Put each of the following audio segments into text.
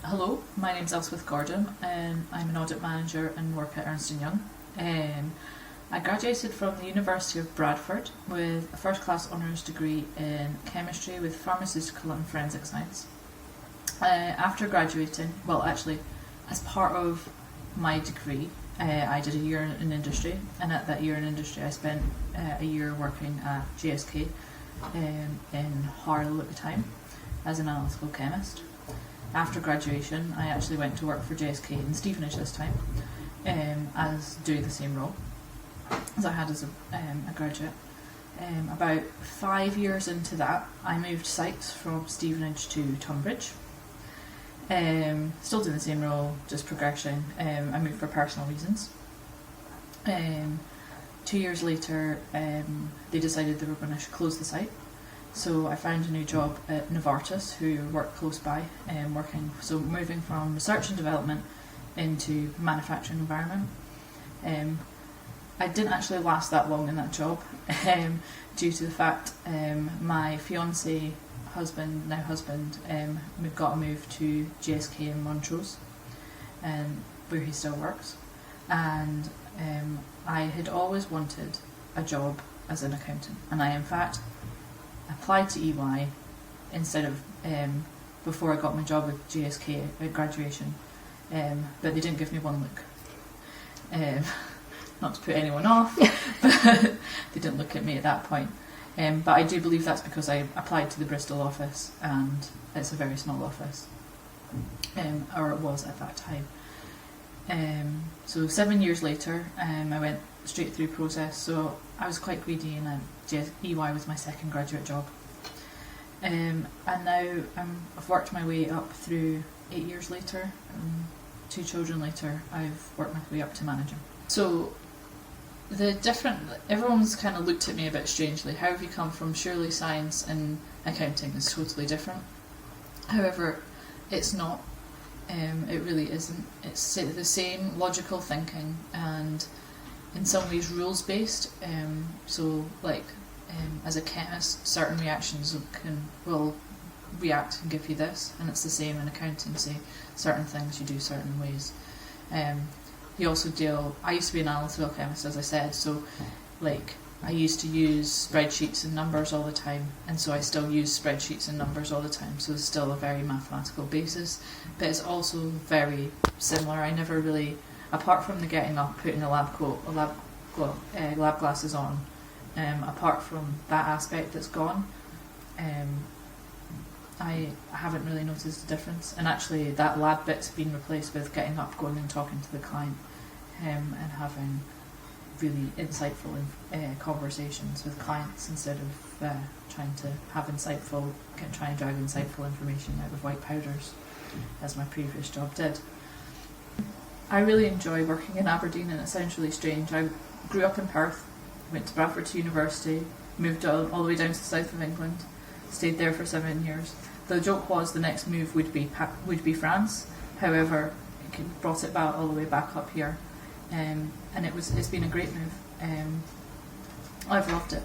Hello, my name's Elspeth Gordon and I'm an audit manager and work at Ernst & Young. I graduated from the University of Bradford with a first class honours degree in chemistry with pharmaceutical and forensic science. After graduating, well actually as part of my degree, I did a year in industry, and at that year in industry I spent a year working at GSK in Harlow at the time as an analytical chemist. After graduation, I actually went to work for GSK in Stevenage this time, as doing the same role as I had as a graduate. About 5 years into that, I moved sites from Stevenage to Tunbridge. Still doing the same role, just progression. I moved for personal reasons. 2 years later, they decided they were going to close the site. So I found a new job at Novartis, who worked close by, so moving from research and development into manufacturing environment. I didn't actually last that long in that job, due to the fact my fiance, now husband, got a move to GSK in Montrose, where he still works, and I had always wanted a job as an accountant, and I in fact applied to EY instead of before I got my job with GSK at graduation, but they didn't give me one look. Not to put anyone off, but they didn't look at me at that point. But I do believe that's because I applied to the Bristol office, and it's a very small office, or it was at that time. So 7 years later, I went straight through process, so I was quite greedy, and EY was my second graduate job. And now I've worked my way up through 8 years later, 2 children later, I've worked my way up to manager. So everyone's kind of looked at me a bit strangely. How have you come from surely science and accounting is totally different? However, it's not. It really isn't. It's the same logical thinking, and in some ways rules based. So like as a chemist, certain reactions will react and give you this, and it's the same in accountancy. Certain things you do certain ways. You also I used to be an analytical chemist, as I said, so like I used to use spreadsheets and numbers all the time, and so I still use spreadsheets and numbers all the time, so it's still a very mathematical basis, but it's also very similar. I never really, apart from the getting up, putting a lab glasses on, apart from that aspect that's gone, I haven't really noticed a difference. And actually that lab bit's been replaced with getting up, going and talking to the client, and having really insightful conversations with clients instead of trying to drive insightful information out of white powders, as my previous job did. I really enjoy working in Aberdeen, and it sounds really strange. I grew up in Perth, went to Bradford University, moved all the way down to the south of England, stayed there for 7 years. The joke was the next move would be France. However, it brought it back all the way back up here, and it's been a great move. I've loved it.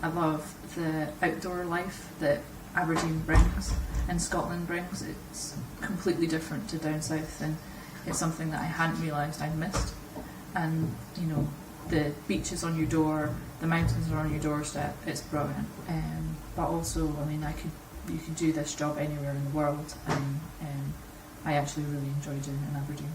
I love the outdoor life that Aberdeen brings and Scotland brings. It's completely different to down south, and it's something that I hadn't realised I'd missed. And you know, the beaches on your door, the mountains are on your doorstep. It's brilliant. But also, I mean, you could do this job anywhere in the world, and I actually really enjoy doing it in Aberdeen.